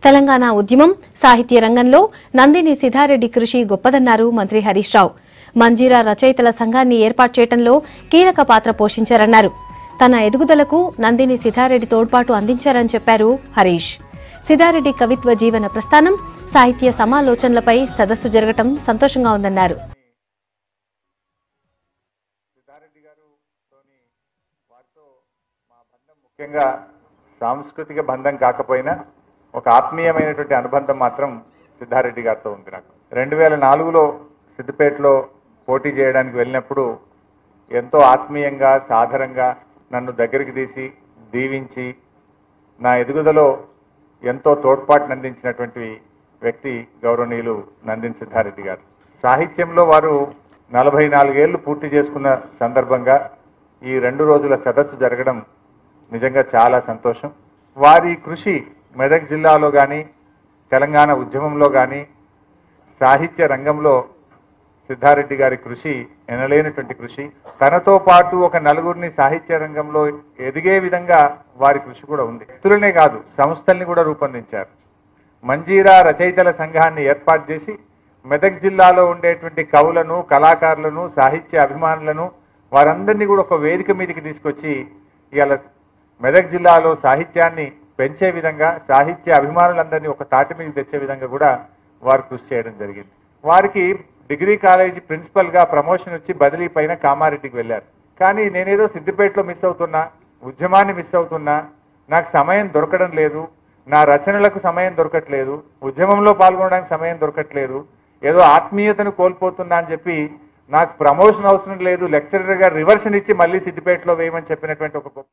తెలంగాణ ఉద్యమం సాహిత్య రంగంలో నందిని సిద్ధారెడ్డి కృషి గొప్పదన్నారు మంత్రి హరీష్ రావు. మంజీరా రచయితల సంఘాన్ని ఏర్పాటు చేయడంలో కీలక పాత్ర పోషించారన్నారు. తన ఎదుగుదలకు నందిని సిద్ధారెడ్డి తోడ్పాటు అందించారని చెప్పారు హరీష్. సిద్ధారెడ్డి కవిత్వ జీవన ప్రస్థానం, సాహిత్య సమాలోచనలపై సదస్సు జరగటం సంతోషంగా ఉందన్నారు. ముఖ్యంగా సాంస్కృతిక బంధం కాకపోయినా ఒక ఆత్మీయమైనటువంటి అనుబంధం మాత్రం సిద్ధారెడ్డి గారితో ఉంది. నాకు 2004లో సిద్దిపేటలో పోటీ చేయడానికి వెళ్ళినప్పుడు ఎంతో ఆత్మీయంగా సాధారణంగా నన్ను దగ్గరికి తీసి దీవించి నా ఎదుగుదలలో ఎంతో తోడ్పాటును అందించినటువంటి వ్యక్తి గౌరవనీయులు నందిని సిద్ధారెడ్డి గారు. సాహిత్యంలో వారు 44 ఏళ్లు పూర్తి చేసుకున్న సందర్భంగా ఈ 2 రోజుల సదస్సు జరగడం నిజంగా చాలా సంతోషం. వారి కృషి మెదక్ జిల్లాలో కానీ తెలంగాణ ఉద్యమంలో కానీ సాహిత్య రంగంలో సిద్ధారెడ్డి గారి కృషి ఎనలేనటువంటి కృషి. తనతో పాటు ఒక నలుగురిని సాహిత్య రంగంలో ఎదిగే విధంగా వారి కృషి కూడా ఉంది. వ్యక్తులనే కాదు సంస్థల్ని కూడా రూపొందించారు. మంజీరా రచయితల సంఘాన్ని ఏర్పాటు చేసి మెదక్ జిల్లాలో ఉండేటువంటి కవులను, కళాకారులను, సాహిత్య అభిమానులను వారందరినీ కూడా ఒక వేదిక మీదకి తీసుకొచ్చి ఇవాళ మెదక్ జిల్లాలో సాహిత్యాన్ని పెంచే విధంగా, సాహిత్య అభిమానులందరినీ ఒక తాటి మీద తెచ్చే విధంగా కూడా వారు కృషి చేయడం జరిగింది. వారికి డిగ్రీ కాలేజీ ప్రిన్సిపల్గా ప్రమోషన్ వచ్చి బదిలీ పైన కామారెడ్డికి వెళ్ళారు. కానీ నేనేదో సిద్దిపేటలో మిస్ అవుతున్నా, ఉద్యమాన్ని మిస్ అవుతున్నా, నాకు సమయం దొరకడం లేదు, నా రచనలకు సమయం దొరకట్లేదు, ఉద్యమంలో పాల్గొనడానికి సమయం దొరకట్లేదు, ఏదో ఆత్మీయతను కోల్పోతున్నా అని చెప్పి నాకు ప్రమోషన్ అవసరం లేదు, లెక్చరర్గా రివర్షన్ ఇచ్చి మళ్ళీ సిద్దిపేటలో వేయమని చెప్పినటువంటి ఒక గొప్ప